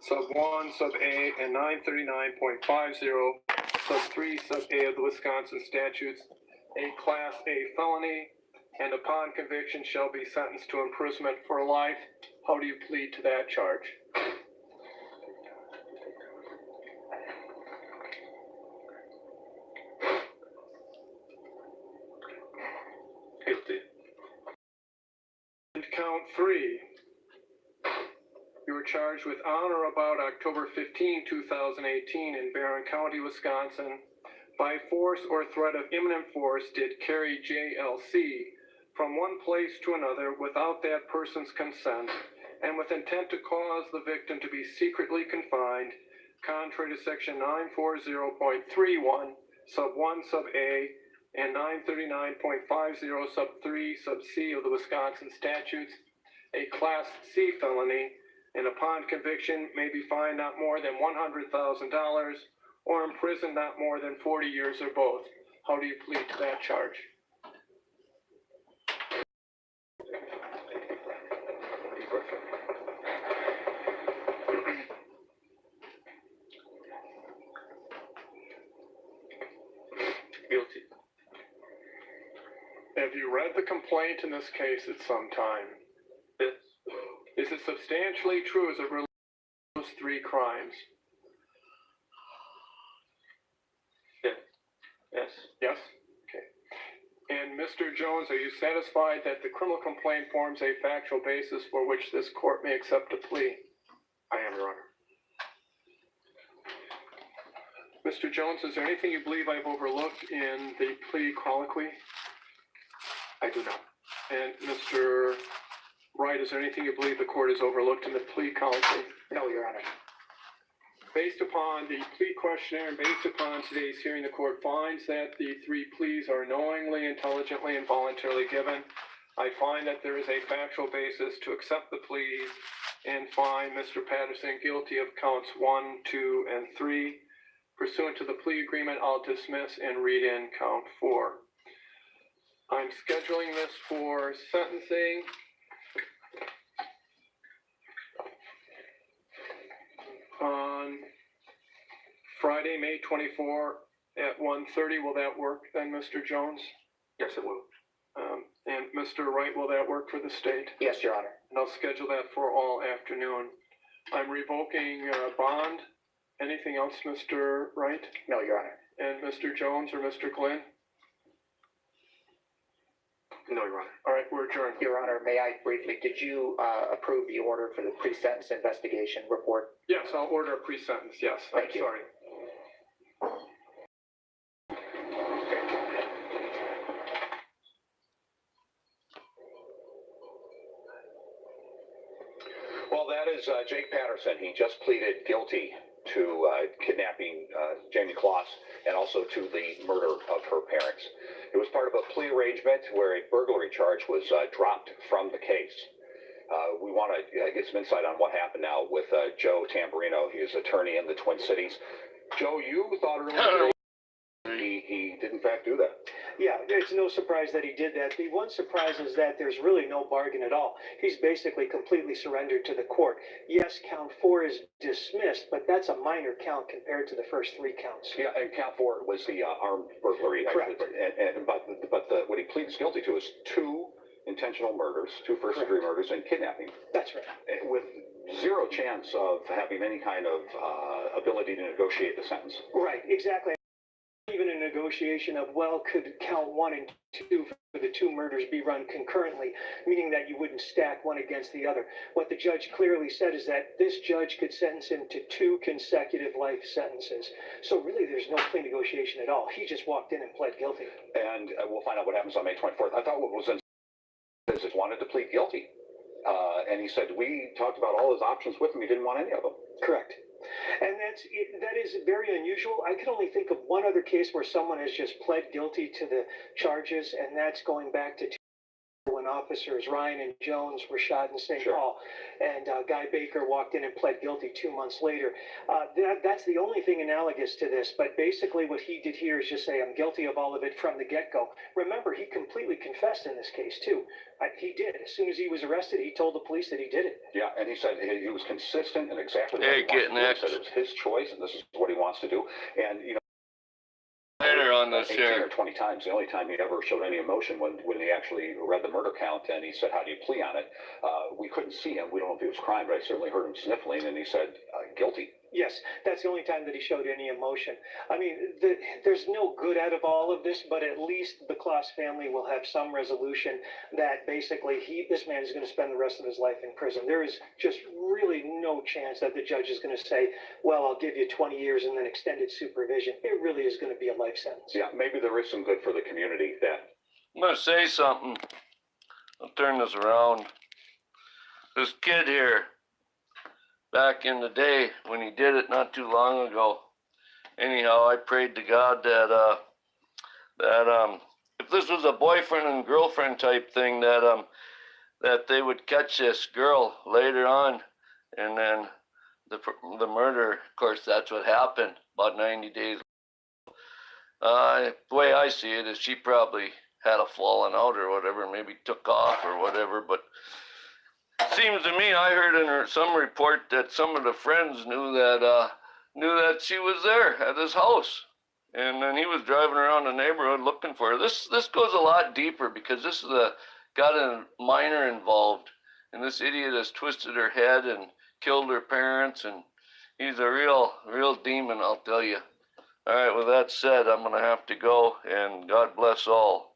sub 1, sub A, and 939.50, sub 3, sub A of the Wisconsin statutes, a Class A felony, and upon conviction shall be sentenced to imprisonment for life. How do you plead to that charge? Guilty. And count 3. You were charged with on or about October 15, 2018 in Barron County, Wisconsin. By force or threat of imminent force did carry JLC from one place to another without that person's consent and with intent to cause the victim to be secretly confined, contrary to section 940.31, sub 1, sub A, and 939.50, sub 3, sub C of the Wisconsin statutes, a Class C felony, and upon conviction may be fined not more than $100,000 or imprisoned not more than 40 years or both. How do you plead to that charge? Guilty. Have you read the complaint in this case at some time? Yes. Is it substantially true as it relates to those 3 crimes? Yes. Yes. Yes? Okay. And Mr. Jones, are you satisfied that the criminal complaint forms a factual basis for which this court may accept a plea? I am, Your Honor. Mr. Jones, is there anything you believe I've overlooked in the plea colloquy? I do not. And Mr. Wright, is there anything you believe the court has overlooked in the plea colloquy? No, Your Honor. Based upon the plea questionnaire and based upon today's hearing, the court finds that the 3 pleas are knowingly, intelligently, and voluntarily given. I find that there is a factual basis to accept the pleas and find Mr. Patterson guilty of counts 1, 2, and 3. Pursuant to the plea agreement, I'll dismiss and read in count 4. I'm scheduling this for sentencing on Friday, May 24 at 1:30. Will that work then, Mr. Jones? Yes, it will. And Mr. Wright, will that work for the state? Yes, Your Honor. And I'll schedule that for all afternoon. I'm revoking bond. Anything else, Mr. Wright? No, Your Honor. And Mr. Jones or Mr. Glenn? No, Your Honor. All right, we're adjourned. Your Honor, may I briefly, did you approve the order for the pre-sentence investigation report? Yes, I'll order a pre-sentence, yes. Thank you. Sorry. Well, that is Jake Patterson. He just pleaded guilty to kidnapping Jamie Kloss and also to the murder of her parents. It was part of a plea arrangement where a burglary charge was dropped from the case. We want to get some insight on what happened now with Joe Tamburino. He is attorney in the Twin Cities. Joe, you thought earlier he did in fact do that. Yeah, it's no surprise that he did that. The one surprise is that there's really no bargain at all. He's basically completely surrendered to the court. Yes, count 4 is dismissed, but that's a minor count compared to the first 3 counts. Yeah, and count 4 was the armed burglary. Correct. But what he pleads guilty to is 2 intentional murders, 2 first-degree murders, and kidnapping. That's right. With zero chance of having any kind of ability to negotiate the sentence. Right, exactly. Even a negotiation of, well, could count 1 and 2 for the 2 murders be run concurrently, meaning that you wouldn't stack one against the other. What the judge clearly said is that this judge could sentence him to 2 consecutive life sentences. So really there's no plea negotiation at all. He just walked in and pled guilty. And we'll find out what happens on May 24th. I thought what was in is he wanted to plead guilty. And he said we talked about all his options with him. He didn't want any of them. Correct. And that is very unusual. I can only think of one other case where someone has just pled guilty to the charges, and that's going back to when unknown officers, Ryan and Jones, were shot in St. Sure. Paul, and Guy Baker walked in and pled guilty 2 months later. That's the only thing analogous to this, but basically what he did here is just say, I'm guilty of all of it from the get-go. Remember, he completely confessed in this case, too. He did. As soon as he was arrested, he told the police that he did it. Yeah, and he said he was consistent in exactly what Hey, he wanted to do. next. He said it was his choice, and this is what he wants to do. And, you know, Later on this 18 year. or 20 times. The only time he ever showed any emotion when he actually read the murder count and he said, how do you plea on it? We couldn't see him. We don't know if he was crying, but I certainly heard him sniffling, and he said, guilty. Yes, that's the only time that he showed any emotion. I mean, there's no good out of all of this, but at least the Kloss family will have some resolution that basically this man is going to spend the rest of his life in prison. There is just really no chance that the judge is going to say, well, I'll give you 20 years and then extended supervision. It really is going to be a life sentence. Yeah, maybe there is some good for the community that. I'm going to say something. I'll turn this around. This kid here, back in the day when he did it not too long ago, anyhow, I prayed to God that if this was a boyfriend and girlfriend type thing, that they would catch this girl later on, and then the murder. Of course, that's what happened about 90 days. The way I see it is she probably had a falling out or whatever, maybe took off or whatever, but it seems to me I heard in some report that some of the friends knew that she was there at his house, and then he was driving around the neighborhood looking for her. This goes a lot deeper, because this is got a minor involved, and this idiot has twisted her head and killed her parents, and he's a real demon, I'll tell you. All right, with that said, I'm going to have to go, and God bless all.